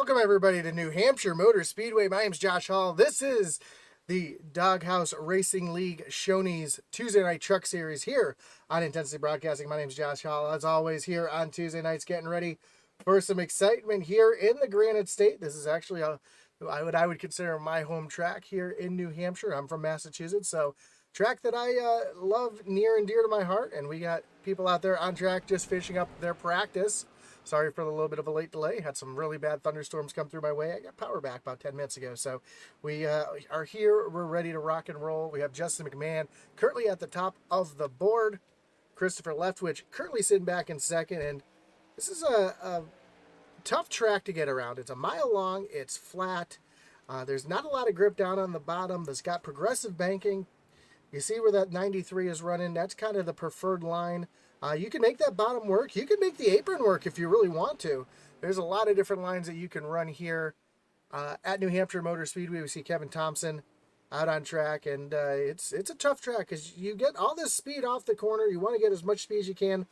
Welcome everybody to New Hampshire Motor Speedway. My name's Josh Hall. This is the Doghouse Racing League Shoney's Tuesday Night Truck Series here on Intensity Broadcasting. My name's Josh Hall. As always, here on Tuesday nights, getting ready for some excitement here in the Granite State. This is actually what I would consider my home track here in New Hampshire. I'm from Massachusetts, so track that I love near and dear to my heart. And we got people out there on track just finishing up their practice. Sorry for the little bit of a late delay. Had some really bad thunderstorms come through my way. I got power back about 10 minutes ago. So we are here. We're ready to rock and roll. We have Justin McMahon currently at the top of the board. Christopher Leftwich currently sitting back in second. And this is a tough track to get around. It's a mile long. It's flat. There's not a lot of grip down on the bottom. It's got progressive banking. You see where that 93 is running. That's kind of the preferred line. You can make that bottom work. You can make the apron work if you really want to. There's a lot of different lines that you can run here at New Hampshire Motor Speedway. We see Kevin Thompson out on track, and it's a tough track because you get all this speed off the corner. You want to get as much speed as you can.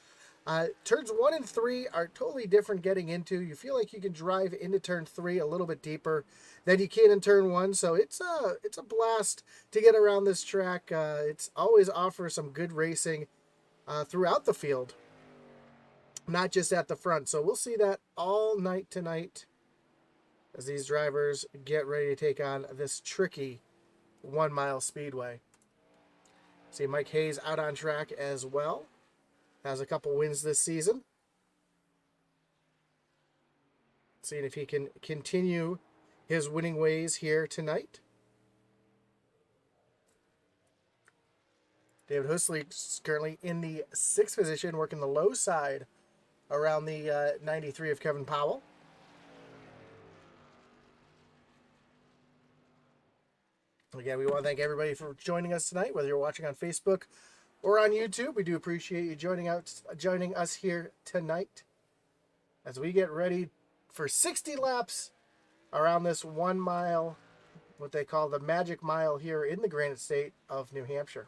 Turns 1 and 3 are totally different getting into. You feel like you can drive into turn 3 a little bit deeper than you can in turn 1. So it's a blast to get around this track. It's always offers some good racing throughout the field, not just at the front. So we'll see that all night tonight as these drivers get ready to take on this tricky 1 mile speedway. See Mike Hayes out on track as well. Has a couple wins this season. Seeing if he can continue his winning ways here tonight. David Husley is currently in the 6th position, working the low side around the 93 of Kevin Powell. Again, we want to thank everybody for joining us tonight, whether you're watching on Facebook or on YouTube. We do appreciate you joining us here tonight as we get ready for 60 laps around this 1 mile, what they call the Magic Mile here in the Granite State of New Hampshire.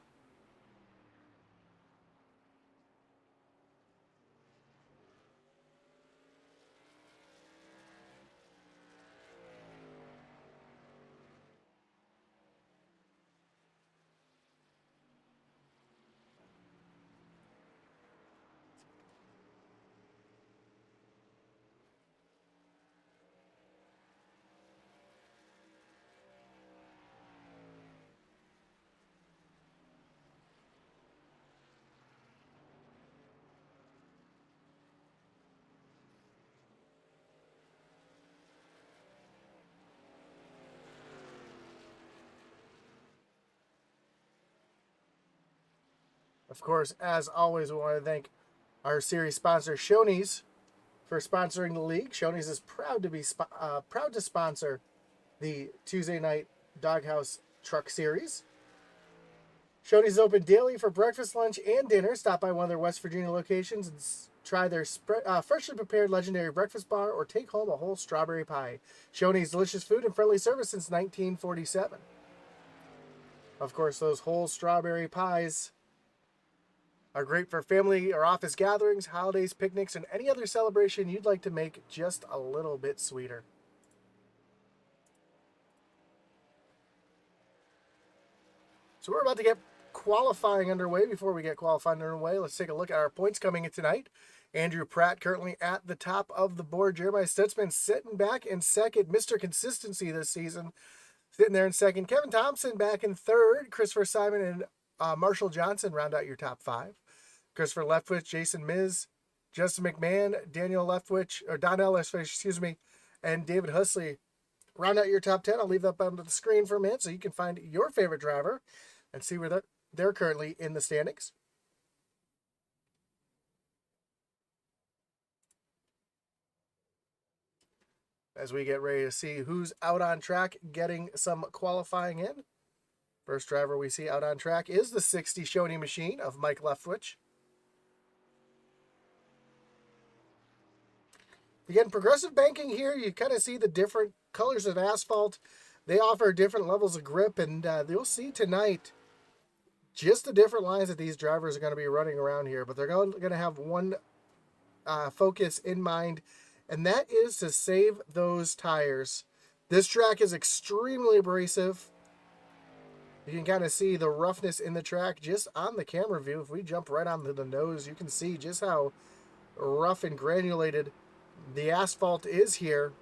Of course, as always, we want to thank our series sponsor, Shoney's, for sponsoring the league. Shoney's is proud to sponsor the Tuesday night Doghouse Truck Series. Shoney's is open daily for breakfast, lunch, and dinner. Stop by one of their West Virginia locations and try their freshly prepared legendary breakfast bar or take home a whole strawberry pie. Shoney's delicious food and friendly service since 1947. Of course, those whole strawberry pies are great for family or office gatherings, holidays, picnics, and any other celebration you'd like to make just a little bit sweeter. So we're about to get qualifying underway. Before we get qualifying underway, let's take a look at our points coming in tonight. Andrew Pratt currently at the top of the board. Jeremiah Stutzman sitting back in second. Mr. Consistency this season, sitting there in second. Kevin Thompson back in third. Christopher Simon and Marshall Johnson round out your top 5. Christopher Leftwich, Jason Miz, Justin McMahon, Donnell Leftwich, and David Husley round out your top 10. I'll leave that on the screen for a minute so you can find your favorite driver and see where they're currently in the standings. As we get ready to see who's out on track getting some qualifying in. First driver we see out on track is the 60 Shoney machine of Mike Leftwich. Again, progressive banking here, you kind of see the different colors of asphalt. They offer different levels of grip, and you'll see tonight just the different lines that these drivers are going to be running around here. But they're going to have one focus in mind, and that is to save those tires. This track is extremely abrasive. You can kind of see the roughness in the track just on the camera view. If we jump right onto the nose, you can see just how rough and granulated the asphalt is here.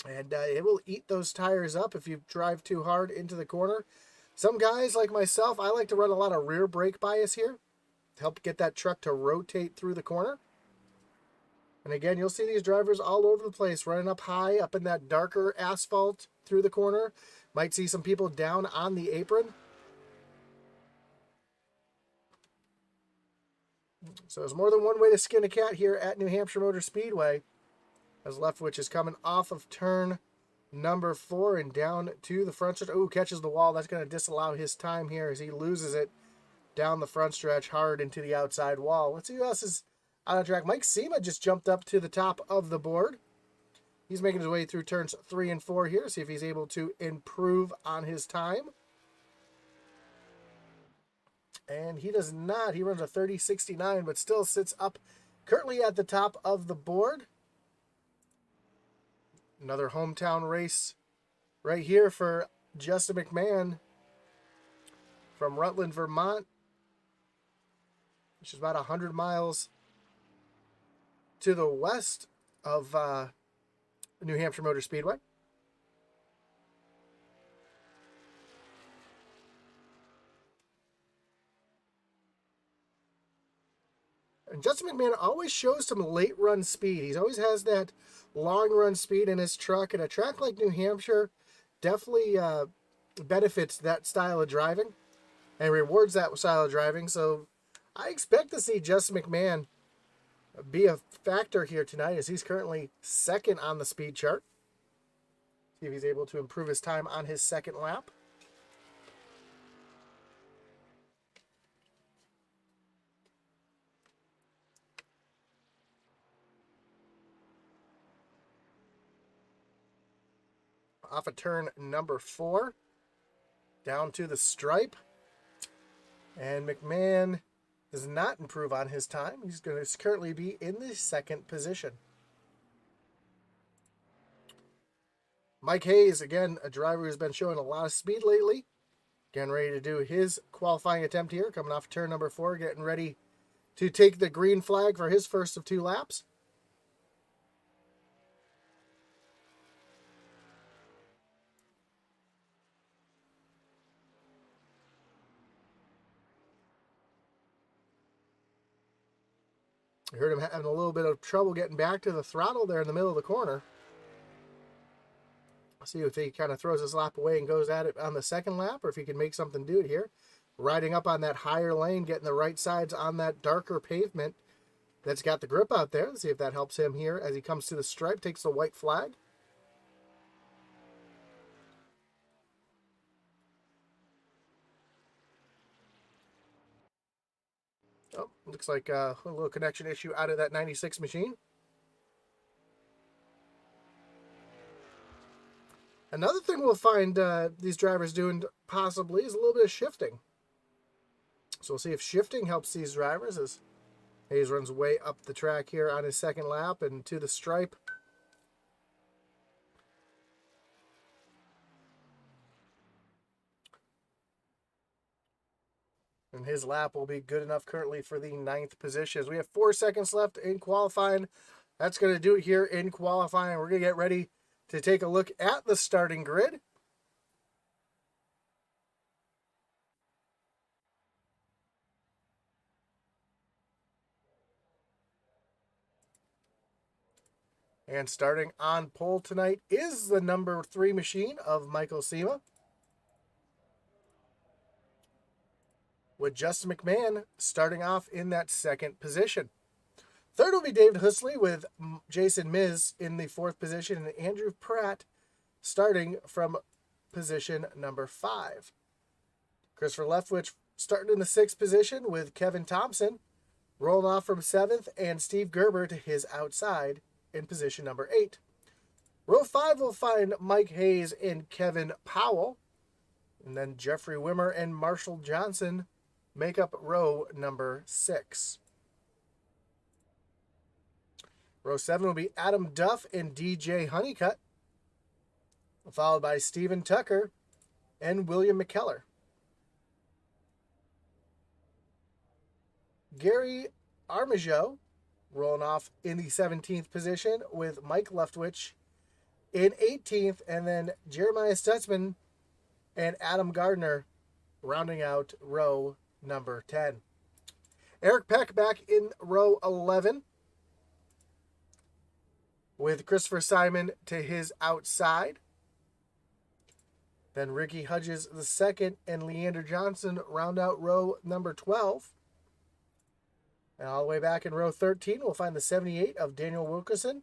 And it will eat those tires up if you drive too hard into the corner. Some guys like myself, I like to run a lot of rear brake bias here to help get that truck to rotate through the corner. And again, you'll see these drivers all over the place, running up high, up in that darker asphalt through the corner. Might see some people down on the apron. So there's more than one way to skin a cat here at New Hampshire Motor Speedway. As Leftwich is coming off of turn number 4 and down to the front stretch. Oh, catches the wall. That's going to disallow his time here as he loses it down the front stretch hard into the outside wall. Let's see who else is on the track. Mike Sema just jumped up to the top of the board. He's making his way through turns 3 and 4 here. See if he's able to improve on his time. And he does not. He runs a 30.69, but still sits up currently at the top of the board. Another hometown race right here for Justin McMahon from Rutland, Vermont, which is about 100 miles to the west of New Hampshire Motor Speedway. And Justin McMahon always shows some late run speed. He always has that long run speed in his truck, and a track like New Hampshire definitely benefits that style of driving and rewards that style of driving. So I expect to see Justin McMahon be a factor here tonight, as he's currently second on the speed chart. See if he's able to improve his time on his second lap. Off of turn number 4, down to the stripe. And McMahon does not improve on his time. He's going to currently be in the second position. Mike Hayes, again, a driver who's been showing a lot of speed lately. Getting ready to do his qualifying attempt here, coming off turn number 4, getting ready to take the green flag for his first of 2 laps. I heard him having a little bit of trouble getting back to the throttle there in the middle of the corner. See if he kind of throws his lap away and goes at it on the second lap, or if he can make something do it here. Riding up on that higher lane, getting the right sides on that darker pavement that's got the grip out there. Let's see if that helps him here as he comes to the stripe, takes the white flag. Oh, looks like a little connection issue out of that 96 machine. Another thing we'll find these drivers doing possibly is a little bit of shifting. So we'll see if shifting helps these drivers as Hayes runs way up the track here on his second lap and to the stripe. And his lap will be good enough currently for the 9th position. As we have 4 seconds left in qualifying. That's going to do it here in qualifying. We're going to get ready to take a look at the starting grid. And starting on pole tonight is the number 3 machine of Michael Sema, with Justin McMahon starting off in that second position. Third will be David Husley with Jason Miz in the 4th position, and Andrew Pratt starting from position number 5. Christopher Leftwich starting in the 6th position with Kevin Thompson rolling off from 7th, and Steve Gerber to his outside in position number 8. Row 5 will find Mike Hayes and Kevin Powell, and then Jeffrey Wimmer and Marshall Johnson make up row number 6. Row 7 will be Adam Duff and DJ Honeycutt, followed by Steven Tucker and William McKellar. Gary Armijo rolling off in the 17th position with Mike Leftwich in 18th, and then Jeremiah Stutzman and Adam Gardner rounding out row number 10. Eric Peck back in row 11 with Christopher Simon to his outside. Then Ricky Hudges the second and Leander Johnson round out row number 12. And all the way back in row 13, we'll find the 78 of Daniel Wilkerson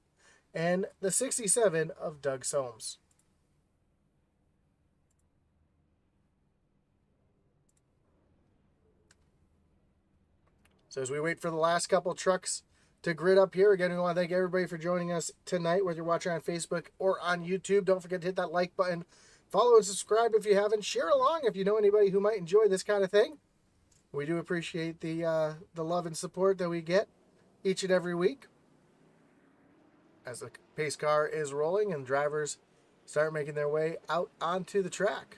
and the 67 of Doug Soames. So as we wait for the last couple trucks to grid up here, again, we want to thank everybody for joining us tonight, whether you're watching on Facebook or on YouTube. Don't forget to hit that like button. Follow and subscribe if you haven't. Share along if you know anybody who might enjoy this kind of thing. We do appreciate the love and support that we get each and every week as the pace car is rolling and drivers start making their way out onto the track.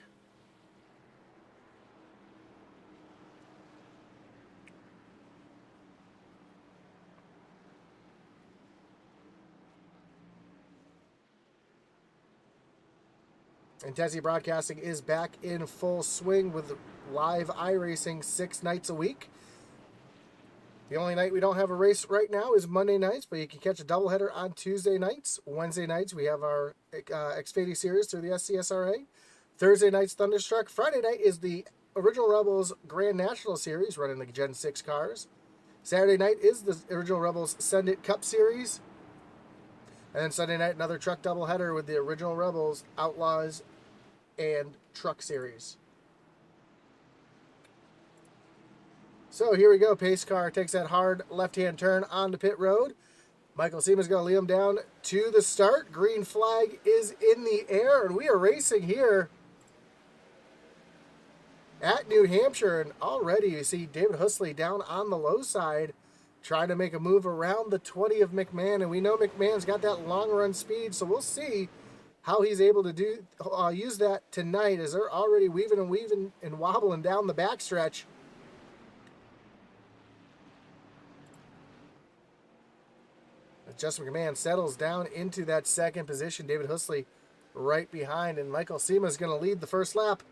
Intensity Broadcasting is back in full swing with live iRacing 6 nights a week. The only night we don't have a race right now is Monday nights, but you can catch a doubleheader on Tuesday nights. Wednesday nights, we have our Xfinity Series through the SCSRA. Thursday night's Thunderstruck. Friday night is the Original Rebels Grand National Series, running the Gen 6 cars. Saturday night is the Original Rebels Send It Cup Series. And then Sunday night, another truck doubleheader with the Original Rebels Outlaws and Truck Series. So here we go. Pace car takes that hard left-hand turn onto pit road. Michael Seaman's going to lead him down to the start. Green flag is in the air, and we are racing here at New Hampshire. And already you see David Husley down on the low side trying to make a move around the 20 of McMahon. And we know McMahon's got that long run speed, so we'll see how he's able to use that tonight as they're already weaving and wobbling down the backstretch. Justin McMahon settles down into that second position. David Husley right behind, and Michael Sema is going to lead the first lap.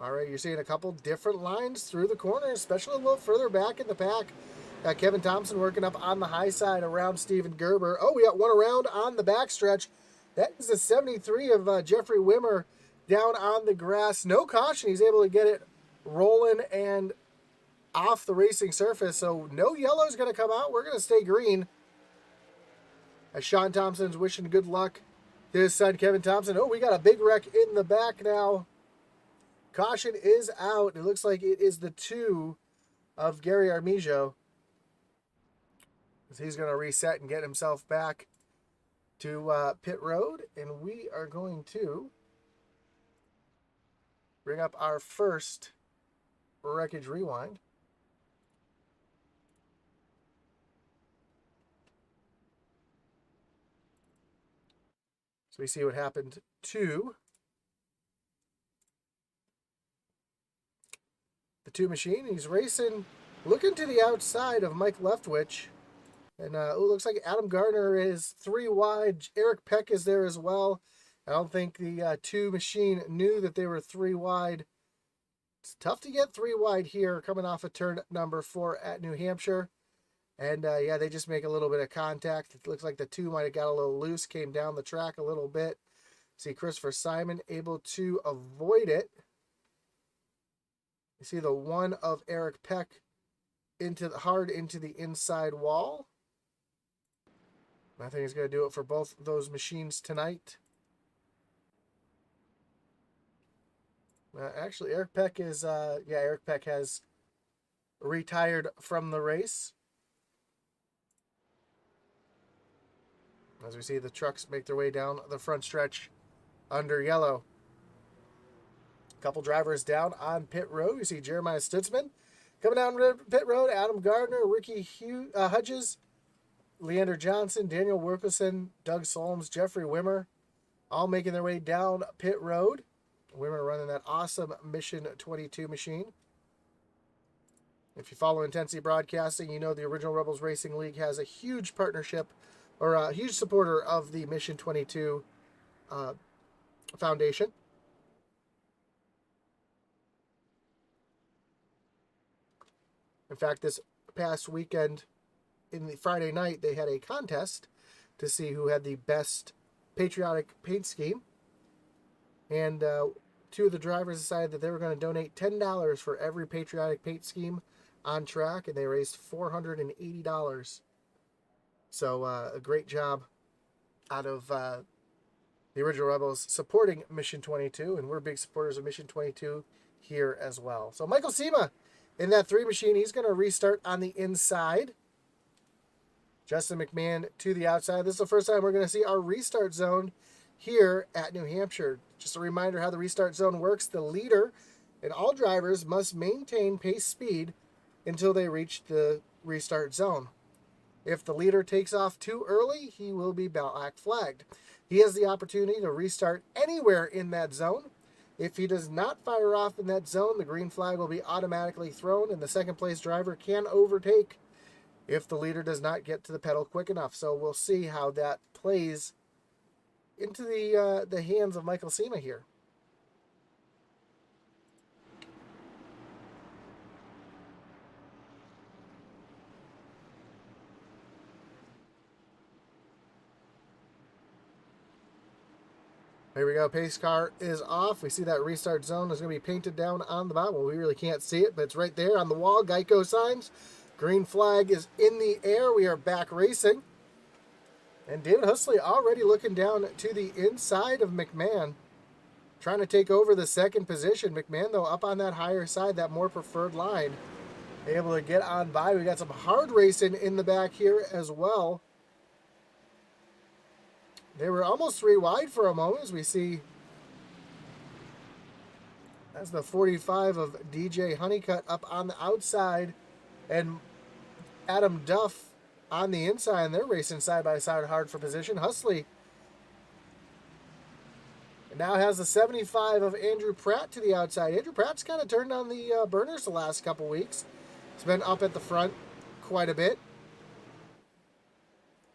All right, you're seeing a couple different lines through the corner, especially a little further back in the pack. Kevin Thompson working up on the high side around Steven Gerber. Oh, we got one around on the backstretch. That is the 73 of Jeffrey Wimmer down on the grass. No caution. He's able to get it rolling and off the racing surface. So no yellow is going to come out. We're going to stay green. As Sean Thompson's wishing good luck to his son, Kevin Thompson. Oh, we got a big wreck in the back now. Caution is out. It looks like it is the 2 of Gary Armijo. He's going to reset and get himself back to pit road. And we are going to bring up our first Wreckage Rewind. So we see what happened to the 2 machine. He's racing, looking to the outside of Mike Leftwich. And it looks like Adam Gardner is 3 wide. Eric Peck is there as well. I don't think the 2 machine knew that they were 3 wide. It's tough to get 3 wide here coming off of turn number 4 at New Hampshire. And yeah, they just make a little bit of contact. It looks like the 2 might have got a little loose, came down the track a little bit. See Christopher Simon able to avoid it. You see the 1 of Eric Peck hard into the inside wall. I think he's going to do it for both those machines tonight. Actually, Eric Peck is, Eric Peck has retired from the race. As we see the trucks make their way down the front stretch under yellow. Couple drivers down on pit road. You see Jeremiah Stutzman coming down pit road. Adam Gardner, Ricky Hudges, Leander Johnson, Daniel Wilkerson, Doug Solms, Jeffrey Wimmer, all making their way down pit road. Wimmer running that awesome Mission 22 machine. If you follow Intensity Broadcasting, you know the Original Rebels Racing League has a huge partnership, or a huge supporter of the Mission 22 Foundation. In fact, this past weekend, in the Friday night, they had a contest to see who had the best patriotic paint scheme. And two of the drivers decided that they were going to donate $10 for every patriotic paint scheme on track, and they raised $480. So a great job out of the Original Rebels supporting Mission 22, and we're big supporters of Mission 22 here as well. So Michael Sema in that 3 machine, he's going to restart on the inside. Justin McMahon to the outside. This is the first time we're going to see our restart zone here at New Hampshire. Just a reminder how the restart zone works. The leader and all drivers must maintain pace speed until they reach the restart zone. If the leader takes off too early, he will be black flagged. He has the opportunity to restart anywhere in that zone. If he does not fire off in that zone, the green flag will be automatically thrown, and the second place driver can overtake if the leader does not get to the pedal quick enough. So we'll see how that plays into the hands of Michael Sema here. Here we go. Pace car is off. We see that restart zone is going to be painted down on the bottom. Well, we really can't see it, but it's right there on the wall. Geico signs. Green flag is in the air. We are back racing. And David Husley already looking down to the inside of McMahon, trying to take over the second position. McMahon, though, up on that higher side, that more preferred line, able to get on by. We got some hard racing in the back here as well. They were almost 3 wide for a moment, as we see. That's the 45 of DJ Honeycutt up on the outside, and Adam Duff on the inside, and they're racing side by side hard for position. Husley now has the 75 of Andrew Pratt to the outside. Andrew Pratt's kind of turned on the burners the last couple weeks. He's been up at the front quite a bit.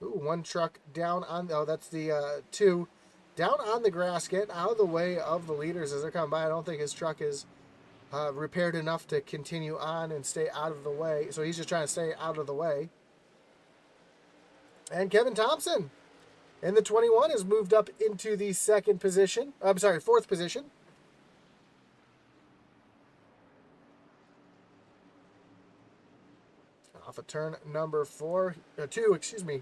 Ooh, one truck down on, oh, that's the 2. Down on the grass, getting out of the way of the leaders as they're coming by. I don't think his truck is repaired enough to continue on and stay out of the way. So he's just trying to stay out of the way. And Kevin Thompson in the 21 has moved up into the second position. I'm sorry, 4th position. Off of turn number 2, excuse me.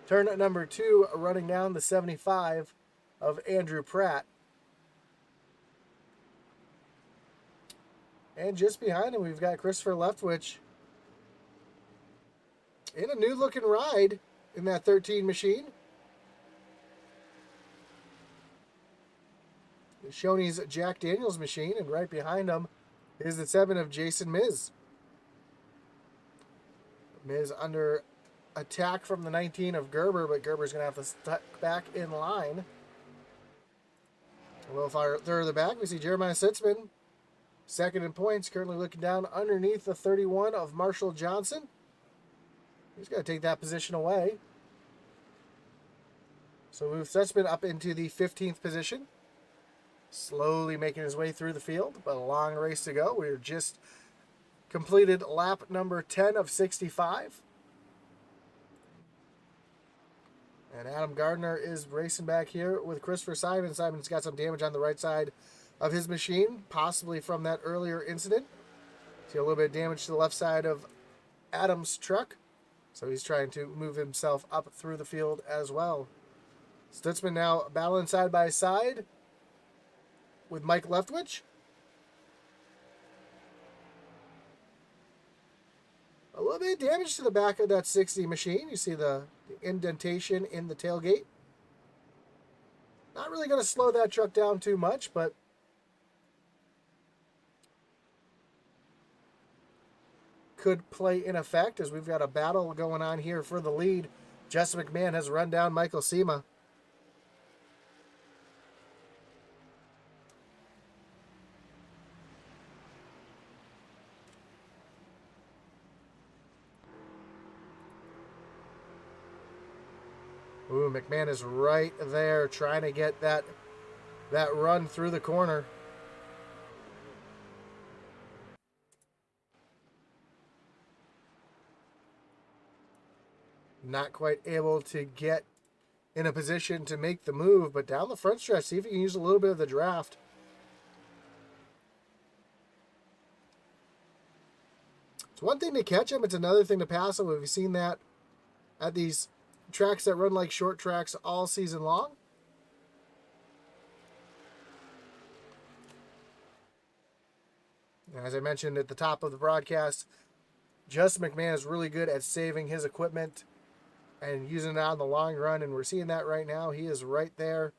Turn number 2, running down the 75 of Andrew Pratt. And just behind him, we've got Christopher Leftwich in a new-looking ride in that 13 machine. Shoney's Jack Daniels machine, and right behind him is the 7 of Jason Miz. Miz under attack from the 19 of Gerber, but Gerber's going to have to stuck back in line. A little further back, we see Jeremiah Sitzman, second in points, currently looking down underneath the 31 of Marshall Johnson. He's got to take that position away. So move Sitzman up into the 15th position. Slowly making his way through the field, but a long race to go. We're just completed lap number 10 of 65. And Adam Gardner is racing back here with Christopher Simon. Simon's got some damage on the right side of his machine, possibly from that earlier incident. See a little bit of damage to the left side of Adam's truck. So he's trying to move himself up through the field as well. Stutzman now battling side by side with Mike Leftwich. A little bit of damage to the back of that 60 machine. You see the indentation in the tailgate. Not really going to slow that truck down too much, but could play in effect as we've got a battle going on here for the lead. Justin McMahon has run down Michael Sema. Ooh, McMahon is right there trying to get that run through the corner. Not quite able to get in a position to make the move, but down the front stretch, see if he can use a little bit of the draft. It's one thing to catch him, it's another thing to pass him. We've seen that at these tracks that run like short tracks all season long. As I mentioned at the top of the broadcast, Justin McMahon is really good at saving his equipment and using it on the long run, and we're seeing that right now. He is right there,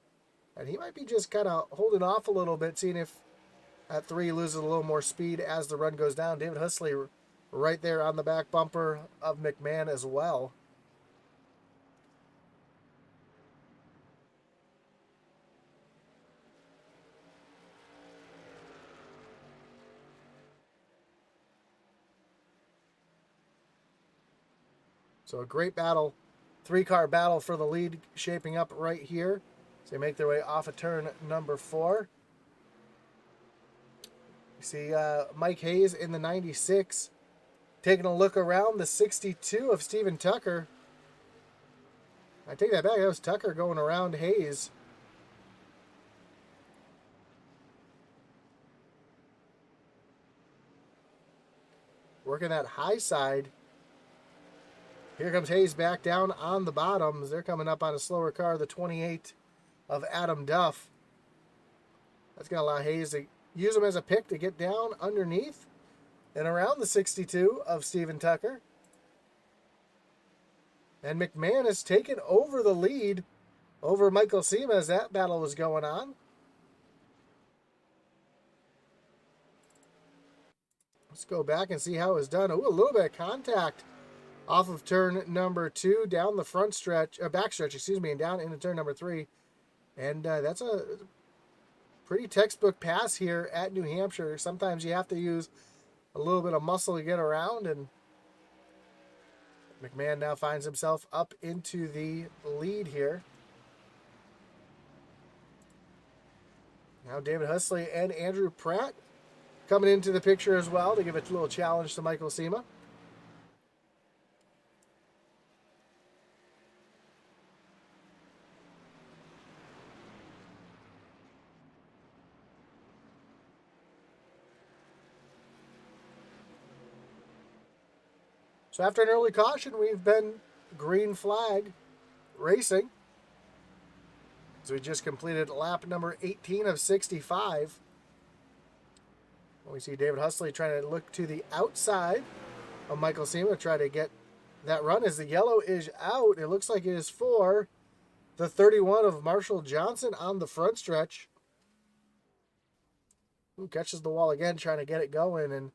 and he might be just kind of holding off a little bit, seeing if at 3 he loses a little more speed as the run goes down. David Husley right there on the back bumper of McMahon as well. So a great battle, 3-car battle for the lead shaping up right here. So they make their way off of turn number 4. You see Mike Hayes in the 96 taking a look around the 62 of Steven Tucker. I take that back, that was Tucker going around Hayes. Working that high side. Here comes Hayes back down on the bottoms. They're coming up on a slower car, the 28 of Adam Duff. That's going to allow Hayes to use him as a pick to get down underneath and around the 62 of Steven Tucker. And McMahon has taken over the lead over Michael Sema as that battle was going on. Let's go back and see how it was done. Ooh, a little bit of contact off of turn number 2, down the front stretch, back stretch, excuse me, and down into turn number 3. And that's a pretty textbook pass here at New Hampshire. Sometimes you have to use a little bit of muscle to get around, and McMahon now finds himself up into the lead here. Now David Husley and Andrew Pratt coming into the picture as well to give a little challenge to Michael Sema. So after an early caution, we've been green flag racing. So we just completed lap number 18 of 65. We see David Husley trying to look to the outside of Michael Sema, try to get that run as the yellow is out. It looks like it is for the 31 of Marshall Johnson on the front stretch. Who catches the wall again, trying to get it going, and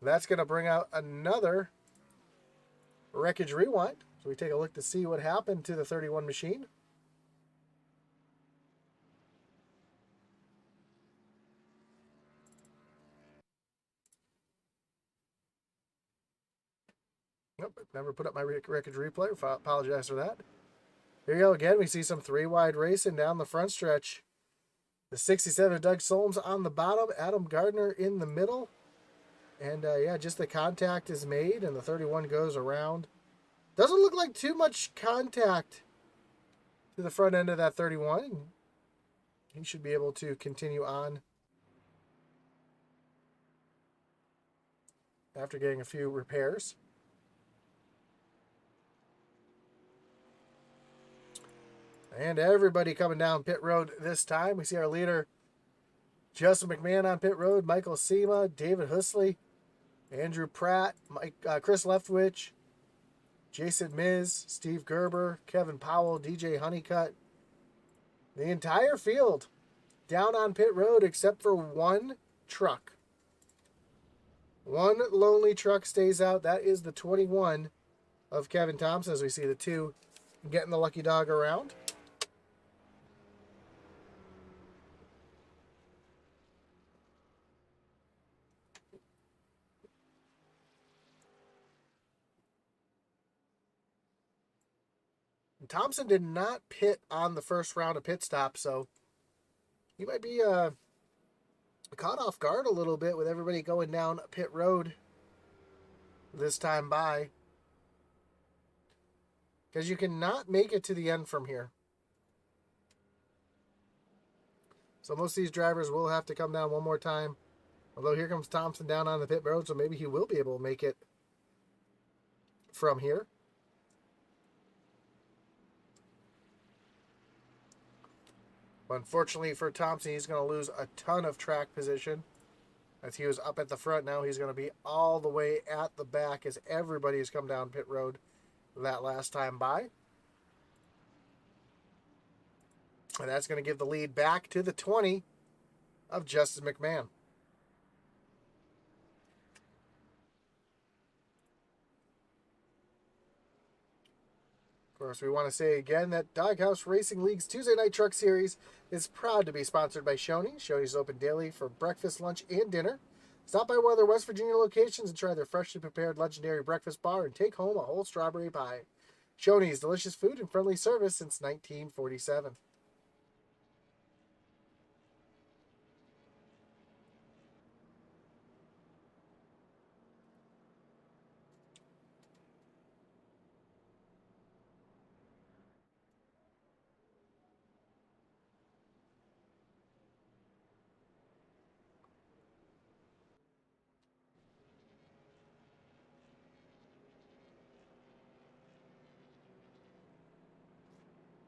that's going to bring out another Wreckage Rewind. So we take a look to see what happened to the 31 machine. Nope, never put up my Wreckage replay. Apologize for that. Here you go again. We see some 3-wide racing down the front stretch. The 67 Doug Solms on the bottom, Adam Gardner in the middle. And yeah, just the contact is made and the 31 goes around. Doesn't look like too much contact to the front end of that 31. He should be able to continue on after getting a few repairs. And everybody coming down pit road this time. We see our leader, Justin McMahon, on pit road, Michael Sema, David Husley, Andrew Pratt, Chris Leftwich, Jason Miz, Steve Gerber, Kevin Powell, DJ Honeycutt. The entire field down on pit road except for one truck. One lonely truck stays out. That is the 21 of Kevin Thompson, as we see the 2 getting the lucky dog around. Thompson did not pit on the first round of pit stops, so he might be caught off guard a little bit with everybody going down pit road this time by. Because you cannot make it to the end from here. So most of these drivers will have to come down one more time. Although here comes Thompson down on the pit road, so maybe he will be able to make it from here. But unfortunately for Thompson, he's going to lose a ton of track position. As he was up at the front, now he's going to be all the way at the back as everybody has come down pit road that last time by. And that's going to give the lead back to the 20 of Justin McMahon. Of course, we want to say again that Doghouse Racing League's Tuesday Night Truck Series is proud to be sponsored by Shoney. Shoney's open daily for breakfast, lunch, and dinner. Stop by one of their West Virginia locations and try their freshly prepared legendary breakfast bar and take home a whole strawberry pie. Shoney's, delicious food and friendly service since 1947.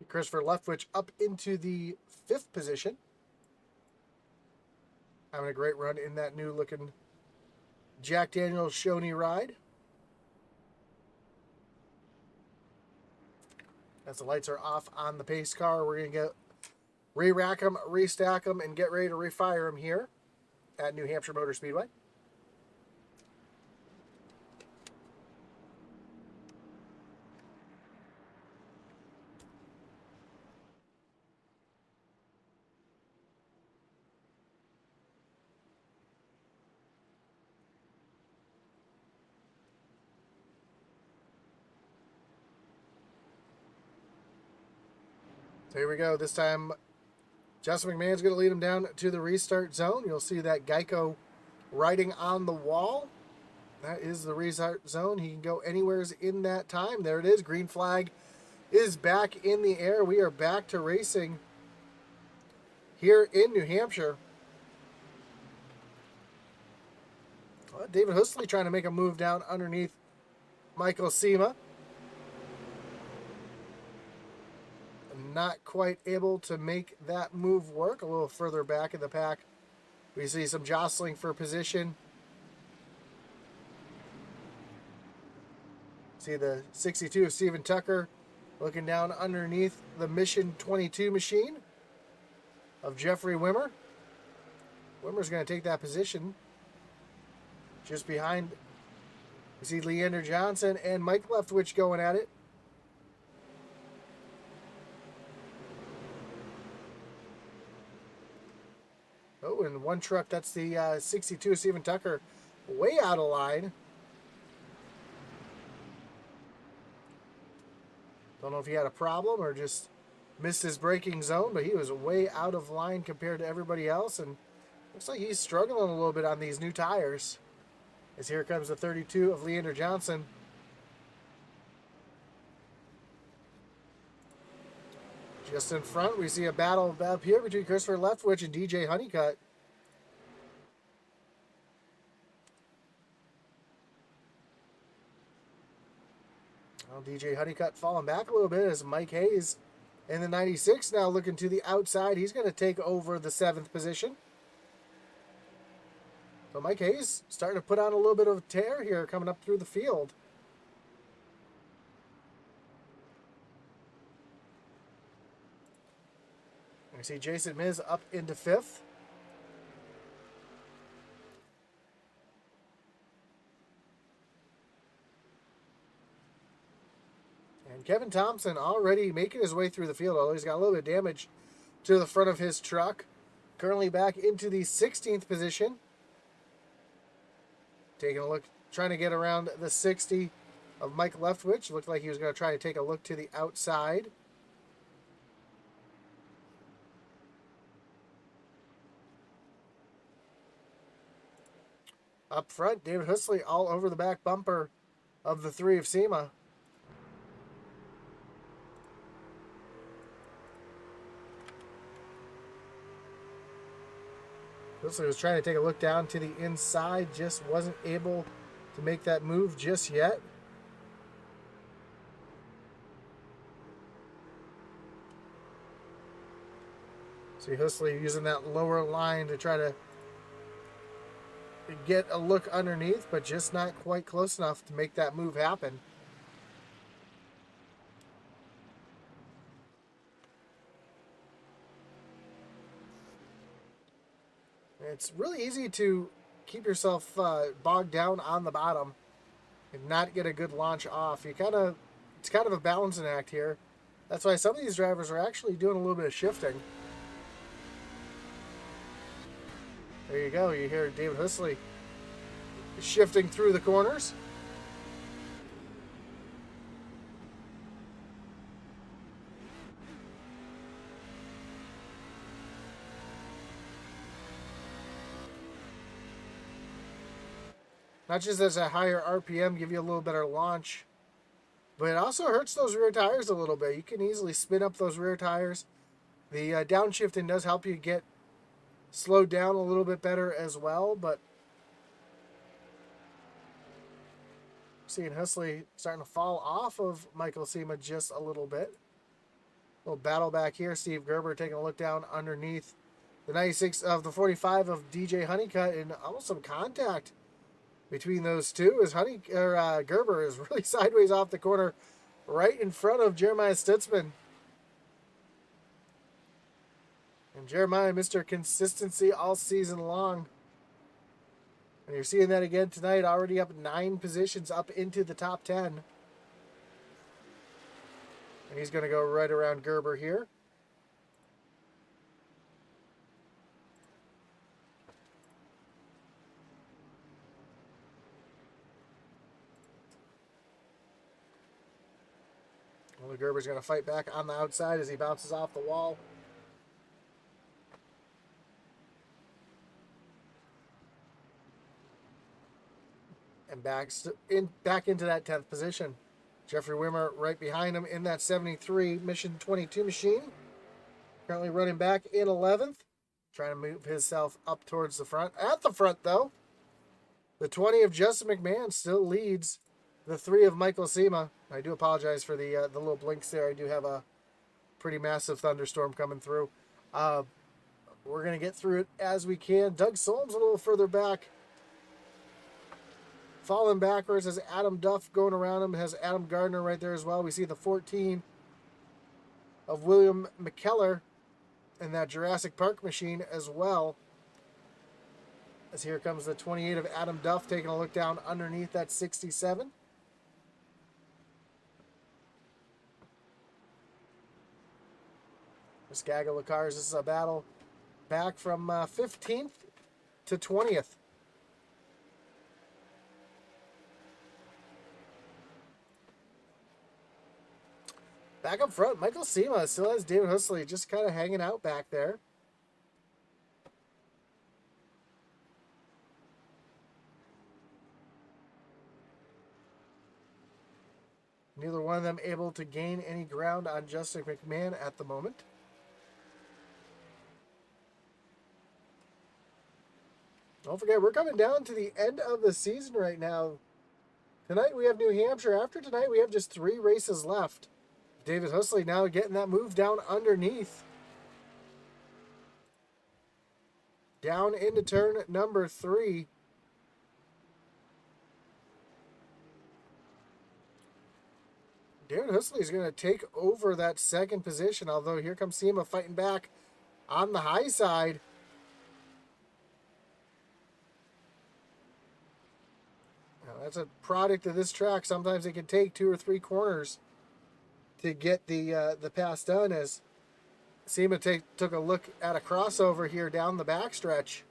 Christopher Leftwich up into the 5th position. Having a great run in that new looking Jack Daniels Shoney ride. As the lights are off on the pace car, we're going to get re-rack them, restack them, and get ready to refire them here at New Hampshire Motor Speedway. So here we go. This time, Justin McMahon's going to lead him down to the restart zone. You'll see that Geico writing on the wall. That is the restart zone. He can go anywhere in that time. There it is. Green flag is back in the air. We are back to racing here in New Hampshire. David Husley trying to make a move down underneath Michael Sema. Not quite able to make that move work. A little further back in the pack, we see some jostling for position. See the 62 of Steven Tucker looking down underneath the Mission 22 machine of Jeffrey Wimmer. Wimmer's going to take that position. Just behind, we see Leander Johnson and Mike Leftwich going at it. Oh, and one truck, that's the 62 Steven Tucker, way out of line. Don't know if he had a problem or just missed his braking zone, but he was way out of line compared to everybody else, and looks like he's struggling a little bit on these new tires. As here comes the 32 of Leander Johnson. Just in front, we see a battle up here between Christopher Leftwich and DJ Honeycutt. Well, DJ Honeycutt falling back a little bit as Mike Hayes in the 96 now looking to the outside. He's going to take over the 7th position. So Mike Hayes starting to put on a little bit of a tear here coming up through the field. I see Jason Miz up into 5th. And Kevin Thompson already making his way through the field, although he's got a little bit of damage to the front of his truck. Currently back into the 16th position. Taking a look, trying to get around the 60 of Mike Leftwich. Looked like he was going to try to take a look to the outside. Up front, David Husley all over the back bumper of the 3 of SEMA. Husley was trying to take a look down to the inside, just wasn't able to make that move just yet. See Husley using that lower line to try to get a look underneath, but just not quite close enough to make that move happen. It's really easy to keep yourself bogged down on the bottom and not get a good launch off. It's kind of a balancing act here. That's why some of these drivers are actually doing a little bit of shifting. There you go. You hear David Husley shifting through the corners. Not just as a higher RPM, give you a little better launch, but it also hurts those rear tires a little bit. You can easily spin up those rear tires. The downshifting does help you get slowed down a little bit better as well, but seeing Husley starting to fall off of Michael SEMA just a little bit. A little battle back here. Steve Gerber taking a look down underneath the 96 of the 45 of DJ Honeycutt, and almost some contact between those two as Gerber is really sideways off the corner right in front of Jeremiah Stutzman. And Jeremiah, Mr. Consistency all season long. And you're seeing that again tonight, already up 9 positions up into the top 10. And he's going to go right around Gerber here. Well, Gerber's going to fight back on the outside as he bounces off the wall. And back into that 10th position. Jeffrey Wimmer right behind him in that 73 Mission 22 machine. Currently running back in 11th. Trying to move himself up towards the front. At the front, though, the 20 of Justin McMahon still leads the 3 of Michael SEMA. I do apologize for the little blinks there. I do have a pretty massive thunderstorm coming through. We're going to get through it as we can. Doug Solms a little further back. Falling backwards as Adam Duff going around him. Has Adam Gardner right there as well. We see the 14 of William McKellar in that Jurassic Park machine as well. As here comes the 28 of Adam Duff taking a look down underneath that 67. This gaggle of cars, this is a battle back from 15th to 20th. Back up front, Michael SEMA still has David Husley just kind of hanging out back there. Neither one of them able to gain any ground on Justin McMahon at the moment. Don't forget, we're coming down to the end of the season right now. Tonight we have New Hampshire. After tonight, we have just 3 races left. David Husley now getting that move down underneath. Down into turn number 3. David Husley is going to take over that second position, although here comes SEMA fighting back on the high side. Now, that's a product of this track. Sometimes it can take 2 or 3 corners to get the pass done, as SEMA took a look at a crossover here down the backstretch.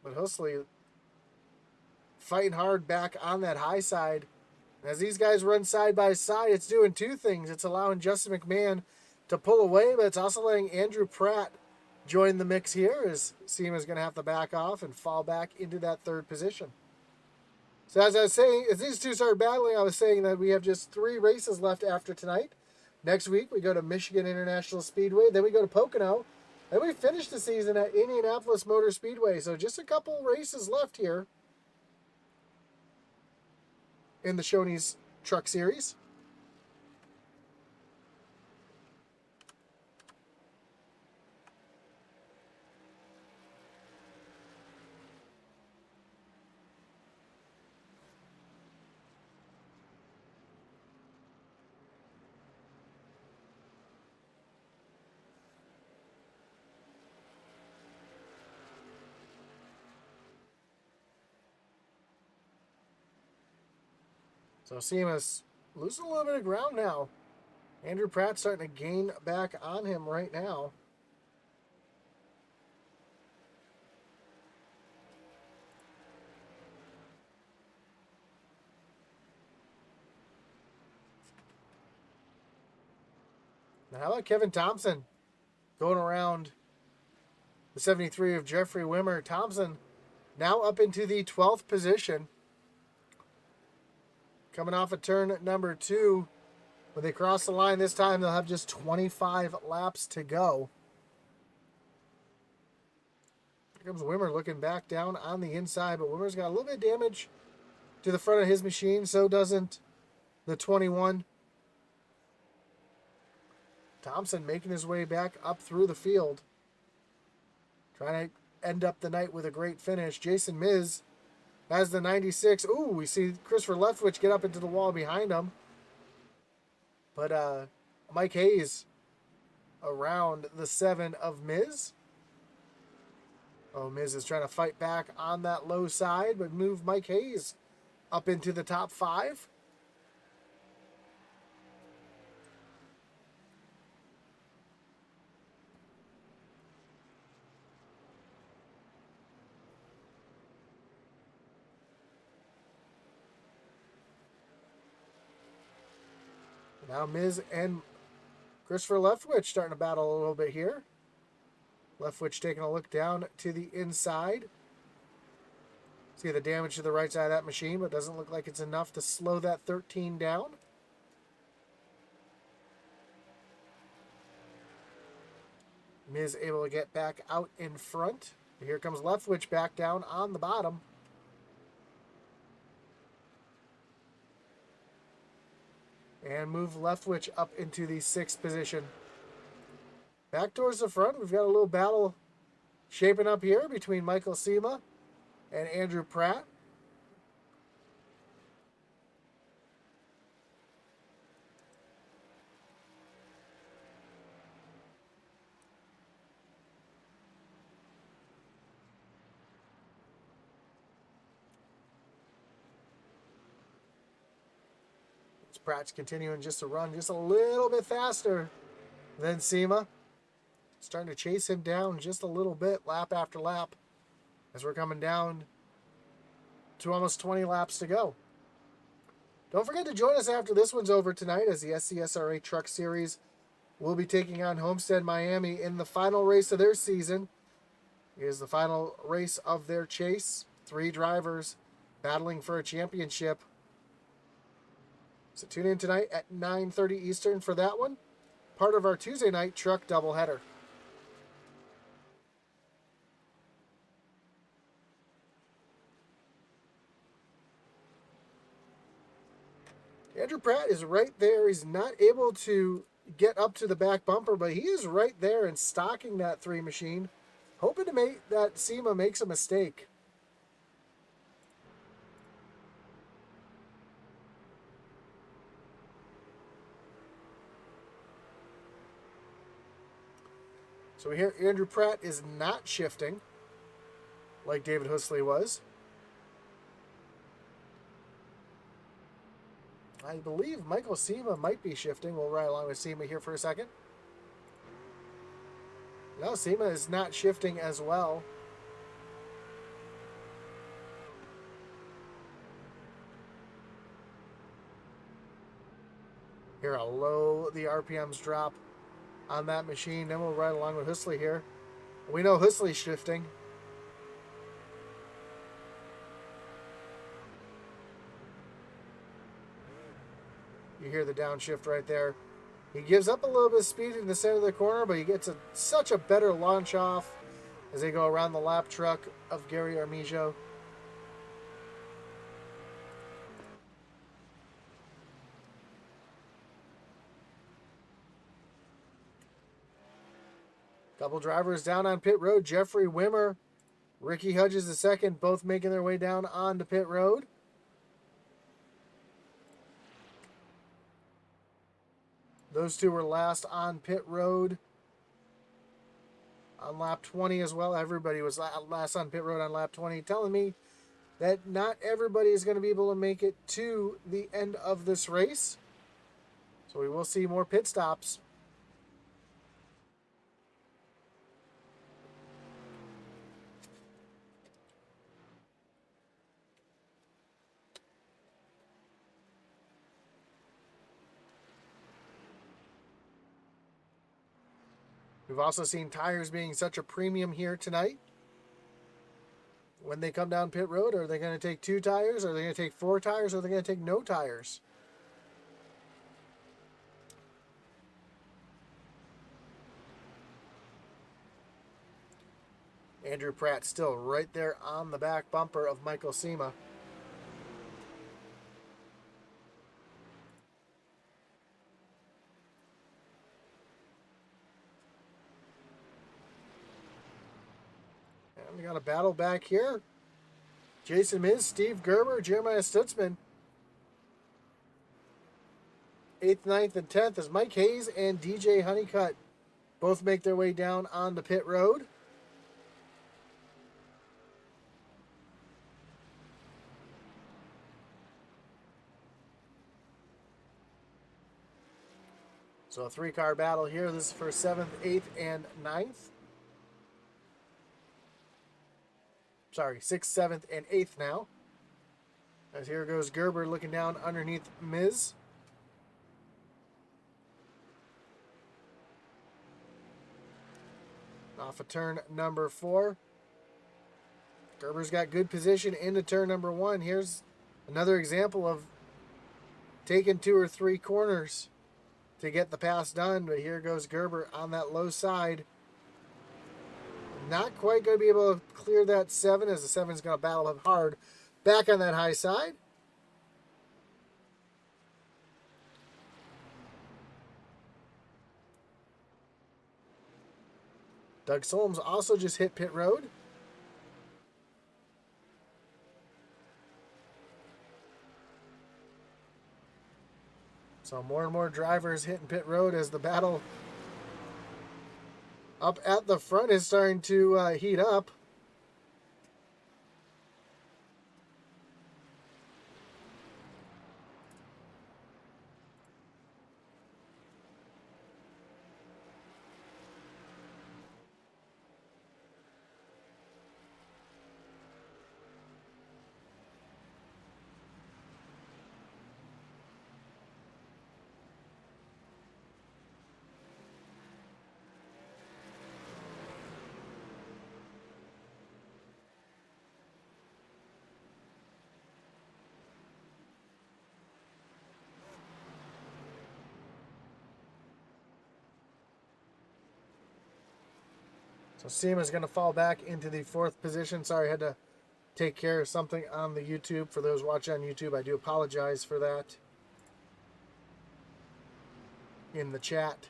But Husley fighting hard back on that high side. As these guys run side by side, it's doing two things. It's allowing Justin McMahon to pull away, but it's also letting Andrew Pratt join the mix here, as SEMA's going to have to back off and fall back into that third position. So as I was saying, as these two started battling, I was saying that we have just 3 races left after tonight. Next week, we go to Michigan International Speedway. Then we go to Pocono. And we finish the season at Indianapolis Motor Speedway. So just a couple races left here in the Shoney's Truck Series. So SEMA's losing a little bit of ground now. Andrew Pratt's starting to gain back on him right now. Now how about Kevin Thompson going around the 73 of Jeffrey Wimmer? Thompson now up into the 12th position. Coming off of turn number 2. When they cross the line this time, they'll have just 25 laps to go. Here comes Wimmer looking back down on the inside, but Wimmer's got a little bit of damage to the front of his machine. So doesn't the 21. Thompson making his way back up through the field, trying to end up the night with a great finish. Jason Miz has the 96. Ooh, we see Christopher Leftwich get up into the wall behind him. But Mike Hayes around the 7 of Miz. Oh, Miz is trying to fight back on that low side, but move Mike Hayes up into the top 5. Now Miz and Christopher Leftwich starting to battle a little bit here. Leftwich taking a look down to the inside. See the damage to the right side of that machine, but doesn't look like it's enough to slow that 13 down. Miz able to get back out in front. Here comes Leftwich back down on the bottom. And move Leftwich up into the 6th position. Back towards the front, we've got a little battle shaping up here between Michael SEMA and Andrew Pratt. Pratt's continuing just to run just a little bit faster than SEMA. Starting to chase him down just a little bit, lap after lap, as we're coming down to almost 20 laps to go. Don't forget to join us after this one's over tonight, as the SCSRA Truck Series will be taking on Homestead Miami in the final race of their season. It is the final race of their chase. 3 drivers battling for a championship. So tune in tonight at 9:30 Eastern for that one. Part of our Tuesday night truck doubleheader. Andrew Pratt is right there. He's not able to get up to the back bumper, but he is right there and stalking that 3 machine, hoping to make that SEMA makes a mistake. So we hear Andrew Pratt is not shifting like David Husley was. I believe Michael Sema might be shifting. We'll ride along with Sema here for a second. No, Sema is not shifting as well. Hear how low the RPMs drop on that machine. Then we'll ride along with Husley here. We know Husley's shifting. You hear the downshift right there. He gives up a little bit of speed in the center of the corner, but he gets such a better launch off as they go around the lap truck of Gary Armijo. Couple drivers down on pit road. Jeffrey Wimmer, Ricky Hudges II, both making their way down onto pit road. Those two were last on pit road on lap 20 as well. Everybody was last on pit road on lap 20, telling me that not everybody is going to be able to make it to the end of this race. So we will see more pit stops. We've also seen tires being such a premium here tonight. When they come down pit road, are they going to take 2 tires? Are they going to take 4 tires? Or are they going to take no tires? Andrew Pratt still right there on the back bumper of Michael Sema. We got a battle back here. Jason Miz, Steve Gerber, Jeremiah Stutzman. 8th, 9th, and 10th as Mike Hayes and DJ Honeycutt both make their way down on the pit road. So a 3-car battle here. This is for 7th, 8th, and 9th. Sorry, 6th, 7th, and 8th now. As here goes Gerber looking down underneath Miz. Off of turn number 4. Gerber's got good position into turn number 1. Here's another example of taking 2 or 3 corners to get the pass done. But here goes Gerber on that low side. Not quite going to be able to clear that 7 as the 7 is going to battle up hard back on that high side. Doug Solms also just hit pit road. So more and more drivers hitting pit road as the battle up at the front is starting to heat up. So Sema's going to fall back into the 4th position. Sorry, I had to take care of something on the YouTube. For those watching on YouTube, I do apologize for that in the chat.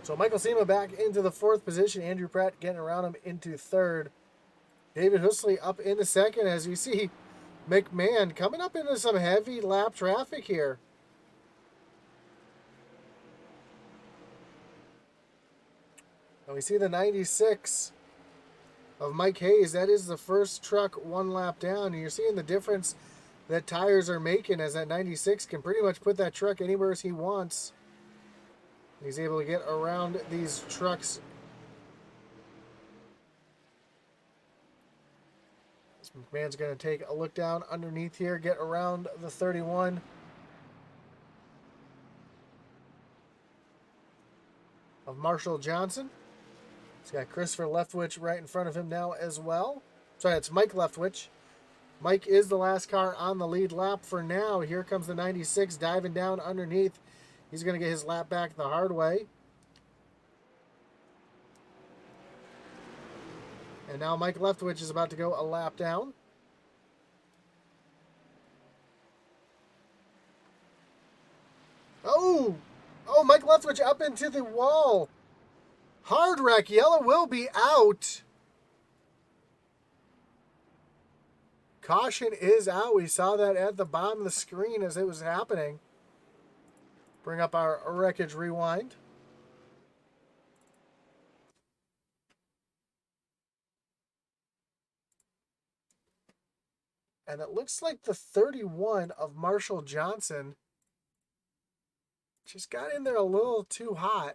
So Michael Sema back into the 4th position. Andrew Pratt getting around him into 3rd. David Husley up into 2nd as you see McMahon coming up into some heavy lap traffic here. And we see the 96 of Mike Hayes. That is the first truck one lap down, and you're seeing the difference that tires are making, as that 96 can pretty much put that truck anywhere he wants. He's able to get around these trucks. This McMahon's going to take a look down underneath here, get around the 31. Of Marshall Johnson. He's got Christopher Leftwich right in front of him now as well. Sorry, it's Mike Leftwich. Mike is the last car on the lead lap for now. Here comes the 96 diving down underneath. He's going to get his lap back the hard way. And now Mike Leftwich is about to go a lap down. Oh! Oh, Mike Leftwich up into the wall. Hard wreck. Yellow will be out. Caution is out. We saw that at the bottom of the screen as it was happening. Bring up our Wreckage Rewind. And it looks like the 31 of Marshall Johnson just got in there a little too hot.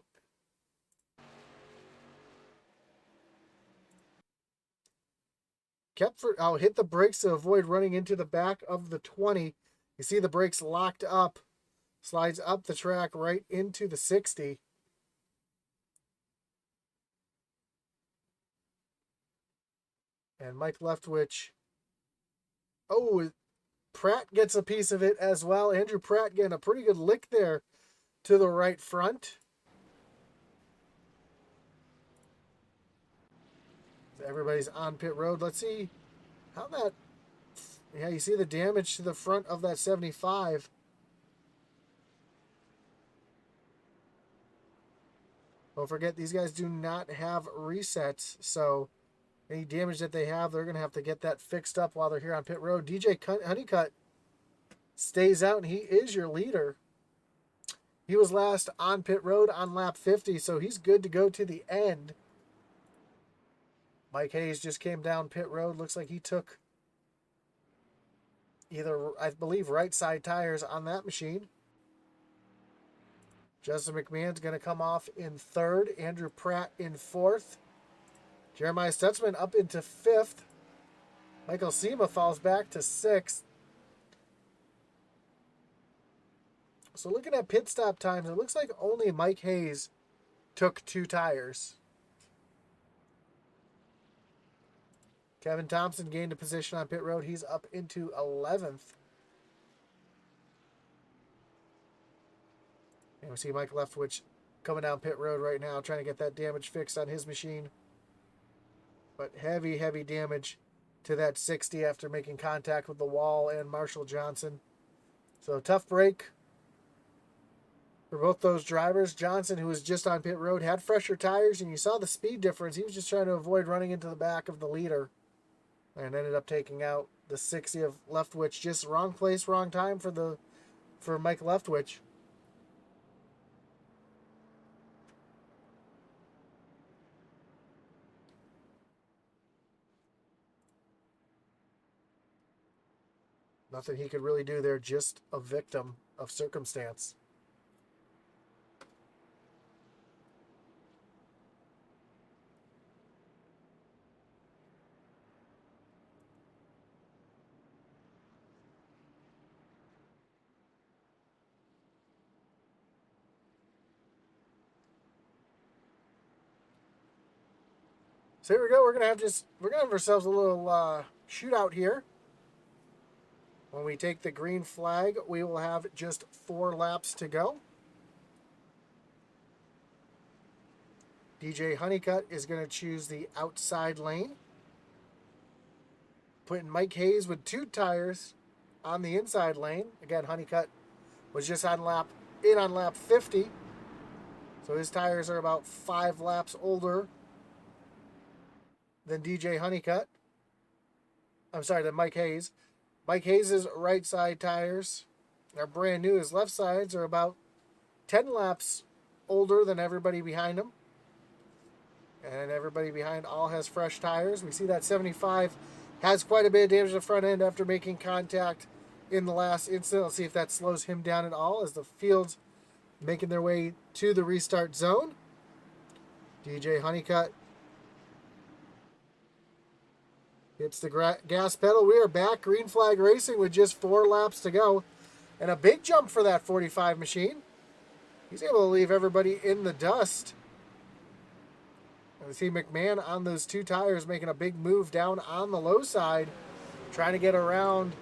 Hit the brakes to avoid running into the back of the 20. You see the brakes locked up. Slides up the track right into the 60. And Mike Leftwich. Oh, Pratt gets a piece of it as well. Andrew Pratt getting a pretty good lick there to the right front. Everybody's on pit road. Let's see how that... Yeah, you see the damage to the front of that 75. Don't forget, these guys do not have resets, so any damage that they have, they're going to have to get that fixed up while they're here on pit road. DJ Honeycutt stays out, and he is your leader. He was last on pit road on lap 50, so he's good to go to the end. Mike Hayes just came down pit road. Looks like he took either, I believe, right side tires on that machine. Justin McMahon's going to come off in third. Andrew Pratt in fourth. Jeremiah Stutzman up into fifth. Michael Sema falls back to sixth. So looking at pit stop times, it looks like only Mike Hayes took 2 tires. Kevin Thompson gained a position on pit road. He's up into 11th. And we see Mike Leftwich coming down pit road right now, trying to get that damage fixed on his machine. But heavy, heavy damage to that 60 after making contact with the wall and Marshall Johnson. So tough break for both those drivers. Johnson, who was just on pit road, had fresher tires, and you saw the speed difference. He was just trying to avoid running into the back of the leader and ended up taking out the 60 of Leftwich. Just wrong place, wrong time for Mike Leftwich. Nothing he could really do there, just a victim of circumstance. So here we go. We're gonna have ourselves a little shootout here. When we take the green flag, we will have just 4 laps to go. DJ Honeycutt is going to choose the outside lane. Putting Mike Hayes with 2 tires on the inside lane. Again, Honeycutt was just on lap 50. So his tires are about 5 laps older than DJ Honeycutt. I'm sorry, than Mike Hayes. Mike Hayes' right side tires are brand new. His left sides are about 10 laps older than everybody behind him. And everybody behind all has fresh tires. We see that 75 has quite a bit of damage to the front end after making contact in the last incident. Let's see if that slows him down at all as the field's making their way to the restart zone. DJ Honeycutt hits the gas pedal. We are back. Green flag racing with just 4 laps to go. And a big jump for that 45 machine. He's able to leave everybody in the dust. We see McMahon on those 2 tires making a big move down on the low side, trying to get around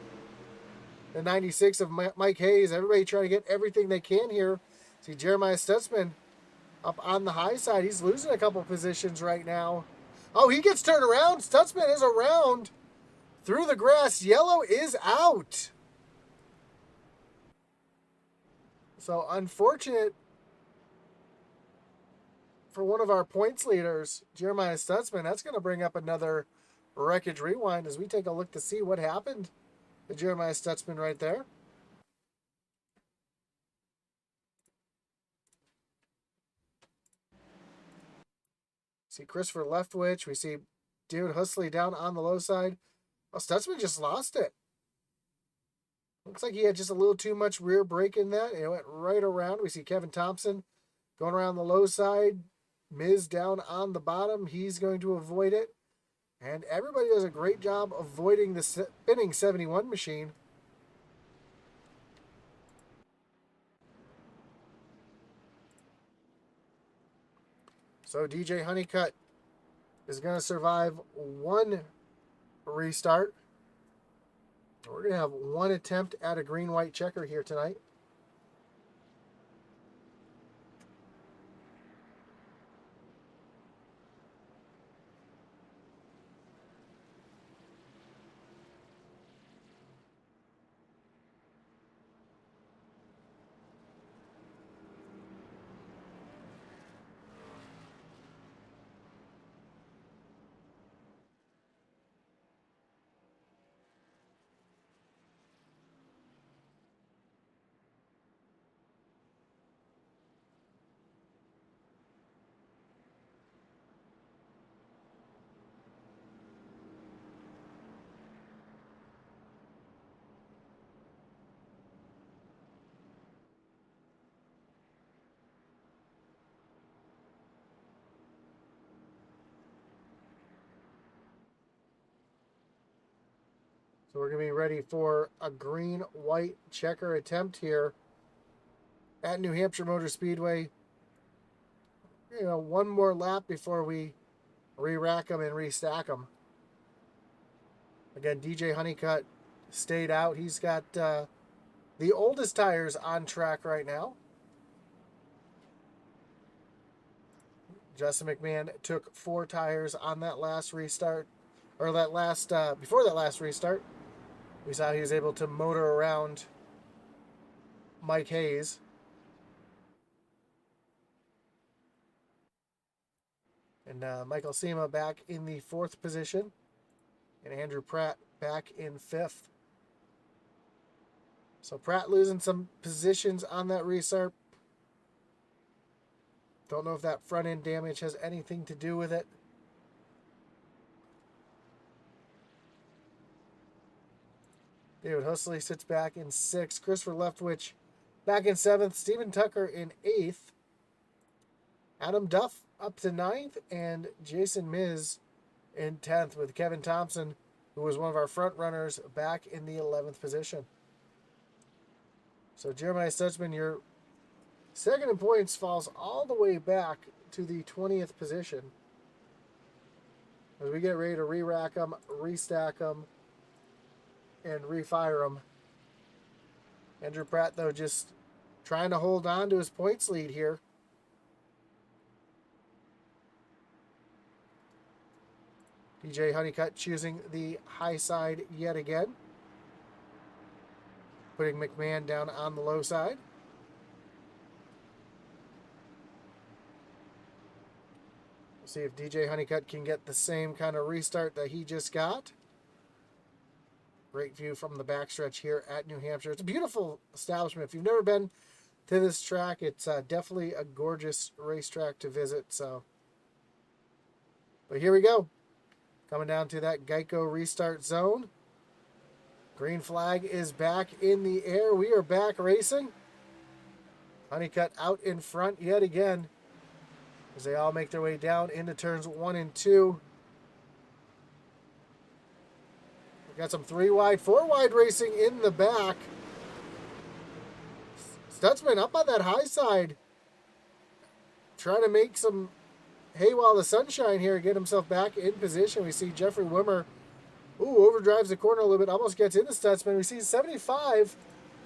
the 96 of Mike Hayes. Everybody trying to get everything they can here. See Jeremiah Stutzman up on the high side. He's losing a couple positions right now. Oh, he gets turned around. Stutzman is around through the grass. Yellow is out. So unfortunate for one of our points leaders, Jeremiah Stutzman. That's going to bring up another Wreckage Rewind as we take a look to see what happened to Jeremiah Stutzman right there. See Christopher Leftwich. We see David Husley down on the low side. Oh, Stutzman just lost it. Looks like he had just a little too much rear brake in that. It went right around. We see Kevin Thompson going around the low side. Miz down on the bottom. He's going to avoid it. And everybody does a great job avoiding the spinning 71 machine. So DJ Honeycutt is going to survive 1 restart. We're going to have 1 attempt at a green-white checker here tonight. So we're going to be ready for a green-white checker attempt here at New Hampshire Motor Speedway. You know, 1 more lap before we re-rack them and restack them. Again, DJ Honeycutt stayed out. He's got the oldest tires on track right now. Justin McMahon took 4 tires on that last restart, or that last before that last restart. We saw he was able to motor around Mike Hayes. And Michael Sema back in the 4th position. And Andrew Pratt back in 5th. So Pratt losing some positions on that restart. Don't know if that front end damage has anything to do with it. David Husley sits back in 6th. Christopher Leftwich back in 7th. Stephen Tucker in 8th. Adam Duff up to 9th. And Jason Miz in 10th with Kevin Thompson, who was one of our front runners, back in the 11th position. So Jeremiah Stutzman, your second in points falls all the way back to the 20th position. As we get ready to re-rack them, restack them, and refire them. Andrew Pratt, though, just trying to hold on to his points lead here. DJ Honeycutt choosing the high side yet again. Putting McMahon down on the low side. We'll see if DJ Honeycutt can get the same kind of restart that he just got. Great view from the backstretch here at New Hampshire. It's a beautiful establishment. If you've never been to this track, it's definitely a gorgeous racetrack to visit. So But here we go. Coming down to that Geico restart zone. Green flag is back in the air. We are back racing. Honeycutt out in front yet again as they all make their way down into turns 1 and 2. We got some 3 wide, 4 wide racing in the back. Stutzman up on that high side, trying to make some hay while the sunshine here, get himself back in position. We see Jeffrey Wimmer, overdrives the corner a little bit, almost gets into Stutzman. We see 75,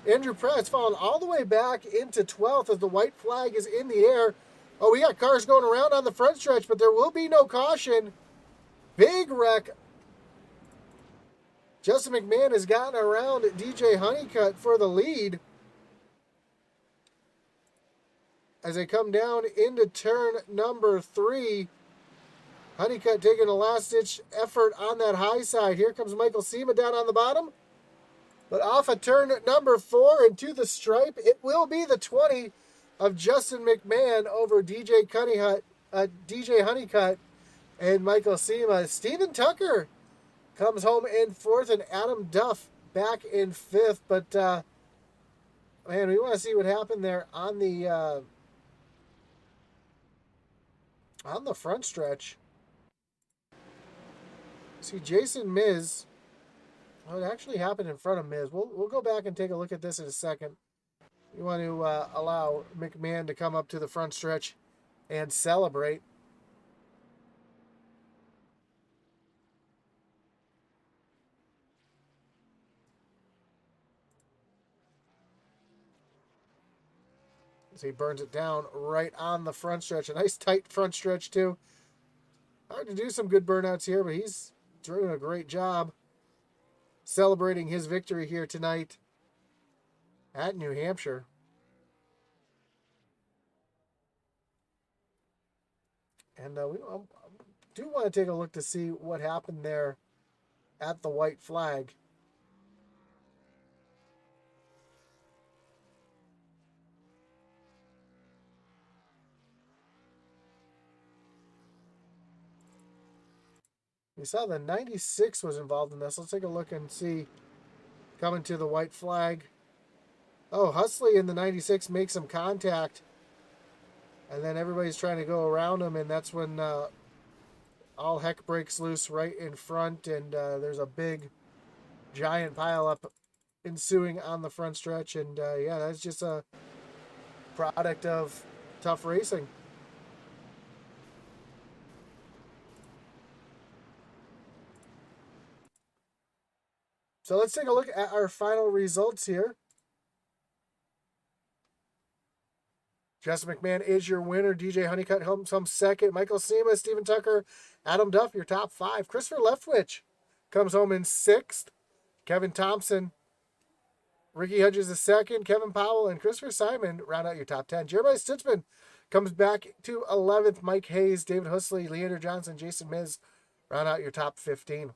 Andrew Pratt's falling all the way back into 12th as the white flag is in the air. Oh, we got cars going around on the front stretch, but there will be no caution. Big wreck. Justin McMahon has gotten around DJ Honeycutt for the lead as they come down into turn number 3. Honeycutt taking a last-ditch effort on that high side. Here comes Michael Sema down on the bottom. But off of turn number 4 and to the stripe, it will be the 20 of Justin McMahon over DJ Honeycutt and Michael Sema. Steven Tucker comes home in 4th and Adam Duff back in 5th. But, man, we want to see what happened there on the front stretch. See Jason Miz. Oh, it actually happened in front of Miz. We'll go back and take a look at this in a second. We want to allow McMahon to come up to the front stretch and celebrate. So he burns it down right on the front stretch. A nice tight front stretch too. Hard to do some good burnouts here, but he's doing a great job celebrating his victory here tonight at New Hampshire. And we do want to take a look to see what happened there at the white flag. We saw the 96 was involved in this. Let's take a look and see. Coming to the white flag. Oh, Husley in the 96 makes some contact. And then everybody's trying to go around him. And that's when all heck breaks loose right in front. And there's a big, giant pileup ensuing on the front stretch. And yeah, that's just a product of tough racing. So let's take a look at our final results here. Justin McMahon is your winner. DJ Honeycutt comes home second. Michael Sema, Steven Tucker, Adam Duff, your top 5. Christopher Leftwich comes home in 6th. Kevin Thompson, Ricky Hudges is second. Kevin Powell and Christopher Simon round out your top 10. Jeremiah Stutzman comes back to 11th. Mike Hayes, David Husley, Leander Johnson, Jason Miz round out your top 15.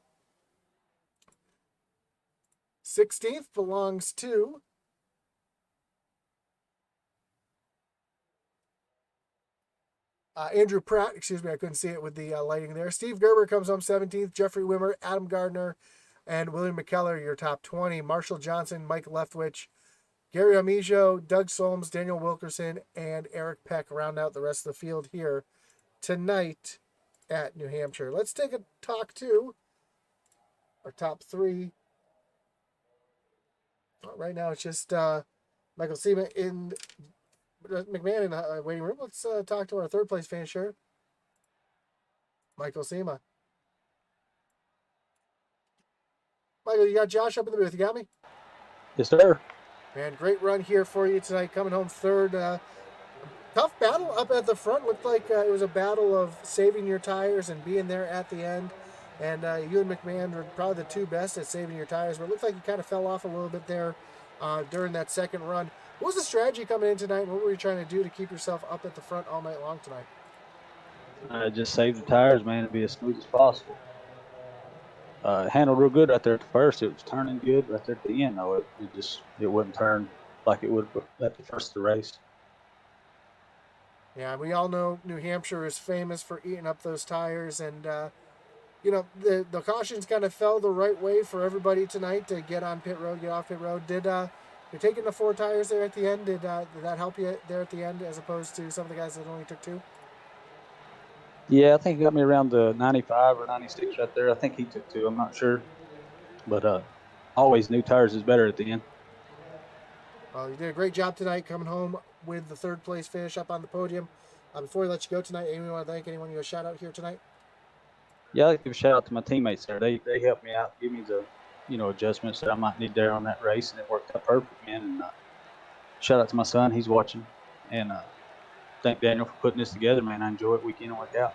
16th belongs to Andrew Pratt. Excuse me, I couldn't see it with the lighting there. Steve Gerber comes home 17th. Jeffrey Wimmer, Adam Gardner, and William McKellar, your top 20. Marshall Johnson, Mike Leftwich, Gary Amijo, Doug Solms, Daniel Wilkerson, and Eric Peck round out the rest of the field here tonight at New Hampshire. Let's take a talk to our top 3. Right now, it's just Michael Sema in McMahon in the waiting room. Let's talk to our 3rd place finisher, Michael Sema. Michael, you got Josh up in the booth. You got me? Yes, sir. Man, great run here for you tonight. Coming home 3rd. Tough battle up at the front. Looked like it was a battle of saving your tires and being there at the end. And you and McMahon were probably the 2 best at saving your tires, but it looked like you kind of fell off a little bit there during that second run. What was the strategy coming in tonight? What were you trying to do to keep yourself up at the front all night long tonight? Just save the tires, man, and be as smooth as possible. Handled real good right there at the first. It was turning good right there at the end, though. It wouldn't turn like it would at the first of the race. Yeah, we all know New Hampshire is famous for eating up those tires, and you know the cautions kind of fell the right way for everybody tonight to get on pit road, get off pit road. Did you're taking the 4 tires there at the end? Did that help you there at the end as opposed to some of the guys that only took 2? Yeah, I think he got me around the 95 or 96 right there. I think he took 2. I'm not sure, but always new tires is better at the end. Well, you did a great job tonight coming home with the 3rd place finish up on the podium. Before we let you go tonight, anyone want to thank anyone you a shout out here tonight? Yeah, I'd like to give a shout out to my teammates there. They helped me out, give me the adjustments that I might need there on that race, and it worked out perfect, man. And shout out to my son, he's watching, and thank Daniel for putting this together, man. I enjoy it week in and week out.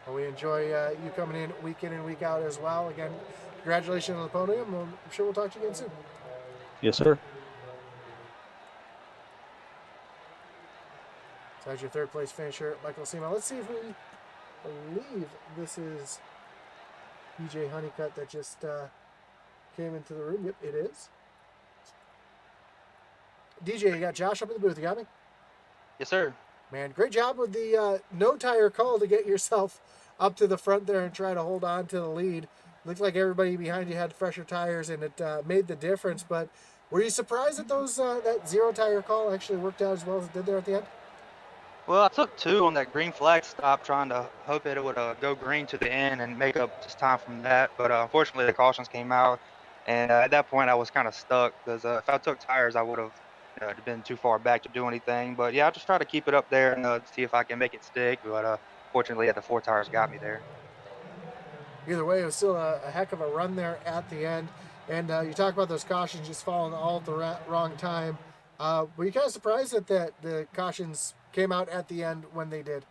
Well, we enjoy you coming in and week out as well. Again, congratulations on the podium. I'm sure we'll talk to you again soon. Yes, sir. So that's your 3rd place finisher, Michael Sema. Let's see if we believe this is DJ Honeycutt that just came into the room. Yep, it is. DJ, you got Josh up in the booth. You got me? Yes, sir. Man, great job with the no tire call to get yourself up to the front there and try to hold on to the lead. Looked like everybody behind you had fresher tires, and it made the difference. But were you surprised that that 0 tire call actually worked out as well as it did there at the end? Well, I took 2 on that green flag stop, trying to hope that it would go green to the end and make up just time from that. But unfortunately, the cautions came out, and at that point, I was kind of stuck because if I took tires, I would have been too far back to do anything. But yeah, I just try to keep it up there and see if I can make it stick. But fortunately, the 4 tires got me there. Either way, it was still a heck of a run there at the end. And you talk about those cautions just falling all at the wrong time. Were you kind of surprised that the cautions came out at the end when they did?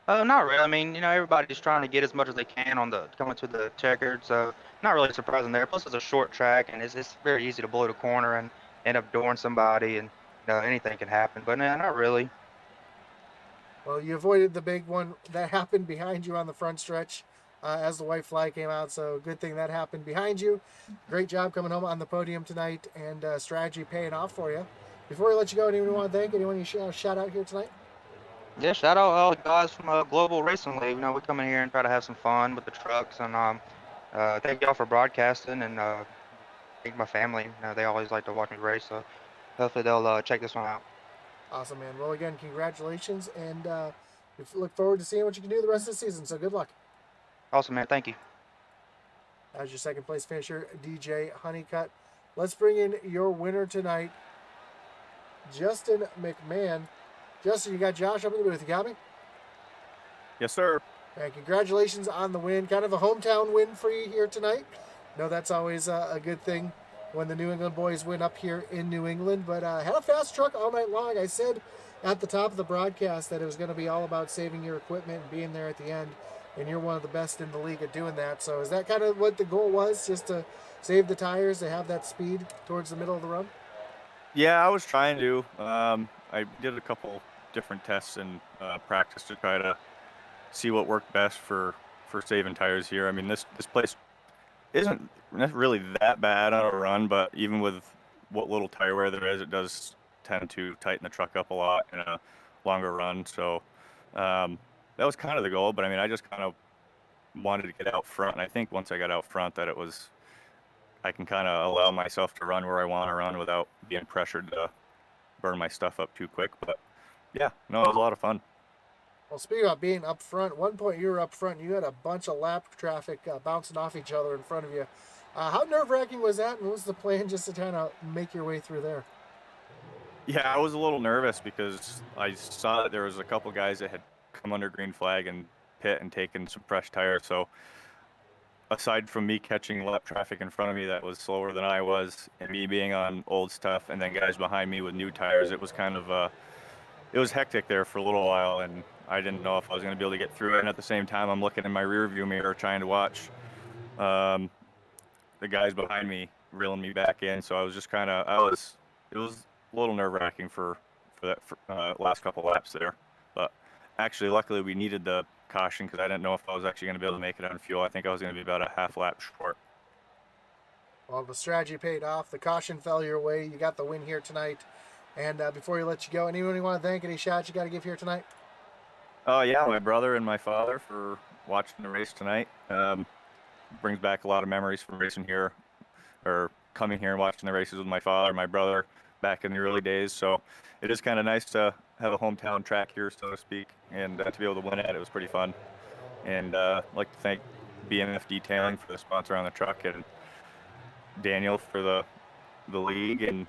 Not really. I mean, everybody's trying to get as much as they can on coming to the checkered, so not really surprising there. Plus, it's a short track, and it's very easy to blow the corner and end up dooring somebody, and anything can happen. But no, not really. Well, you avoided the big one that happened behind you on the front stretch as the white flag came out. So good thing that happened behind you. Great job coming home on the podium tonight, and strategy paying off for you. Before we let you go, anyone you want to thank? Anyone you shout out here tonight? Yeah, shout out all the guys from Global Racing League. We come in here and try to have some fun with the trucks, and thank y'all for broadcasting, and thank my family. They always like to watch me race, so hopefully they'll check this one out. Awesome, man. Well, again, congratulations, and we look forward to seeing what you can do the rest of the season. So good luck. Awesome, man. Thank you. As your 2nd place finisher, DJ Honeycutt. Let's bring in your winner tonight, Justin McMahon. Justin, you got Josh up in the booth. You got me? Yes, sir. And congratulations on the win. Kind of a hometown win for you here tonight. No, that's always a good thing when the New England boys win up here in New England. But had a fast truck all night long. I said at the top of the broadcast that it was going to be all about saving your equipment and being there at the end. And you're one of the best in the league at doing that. So is that kind of what the goal was, just to save the tires, to have that speed towards the middle of the run? Yeah, I was trying to. I did a couple different tests and practice to try to see what worked best for saving tires here. I mean, this place isn't really that bad on a run, but even with what little tire wear there is, it does tend to tighten the truck up a lot in a longer run. So that was kind of the goal, but I mean, I just kind of wanted to get out front, and I think once I got out front that I can kind of allow myself to run where I want to run without being pressured to burn my stuff up too quick. But yeah, no, it was a lot of fun. Well, speaking about being up front, one point you were up front, you had a bunch of lap traffic bouncing off each other in front of you. How nerve-wracking was that, and what was the plan just to kind of make your way through there? Yeah, I was a little nervous because I saw that there was a couple guys that had come under green flag and pit and taken some fresh tires. So aside from me catching lap traffic in front of me that was slower than I was, and me being on old stuff, and then guys behind me with new tires, it was kind of it was hectic there for a little while, and I didn't know if I was going to be able to get through it. And at the same time, I'm looking in my rear view mirror trying to watch the guys behind me reeling me back in. So I was just it was a little nerve-wracking for that last couple laps there. But actually, luckily, we needed the caution because I didn't know if I was actually going to be able to make it on fuel. I think I was going to be about a half lap short. Well, the strategy paid off. The caution fell your way. You got the win here tonight. And before we let you go, anyone you want to thank? Any shots you got to give here tonight? Oh yeah, my brother and my father for watching the race tonight. Brings back a lot of memories from racing here, or coming here and watching the races with my father and my brother back in the early days. So it is kind of nice to have a hometown track here, so to speak, and to be able to win it. It was pretty fun. And I'd like to thank BMF Detailing for the sponsor on the truck, and Daniel for the league, and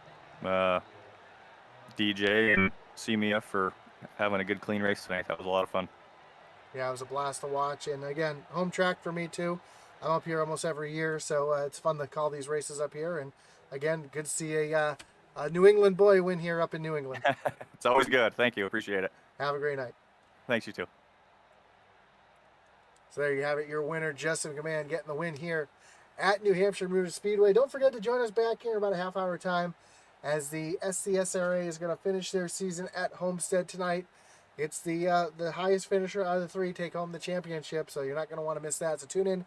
DJ and Semia for having a good clean race tonight. That was a lot of fun. Yeah, it was a blast to watch. And again, home track for me too. I'm up here almost every year, so it's fun to call these races up here. And again, good to see a New England boy win here up in New England. It's always good. Thank you. Appreciate it. Have a great night. Thanks, you too. So there you have it, your winner, Justin Command, getting the win here at New Hampshire Motor Speedway. Don't forget to join us back here in about a half-hour time as the SCSRA is going to finish their season at Homestead tonight. It's the highest finisher out of the three take home the championship, so you're not going to want to miss that. So tune in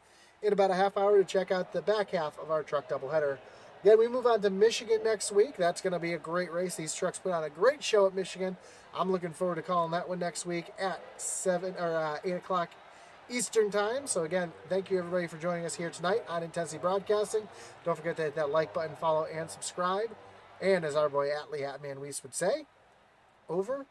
about a half hour to check out the back half of our truck doubleheader. Then we move on to Michigan next week. That's going to be a great race. These trucks put on a great show at Michigan. I'm looking forward to calling that one next week at 8 o'clock Eastern time. So again, thank you everybody for joining us here tonight on Intensity Broadcasting. Don't forget to hit that like button, follow, and subscribe. And as our boy Atlee Hatman Weiss would say, over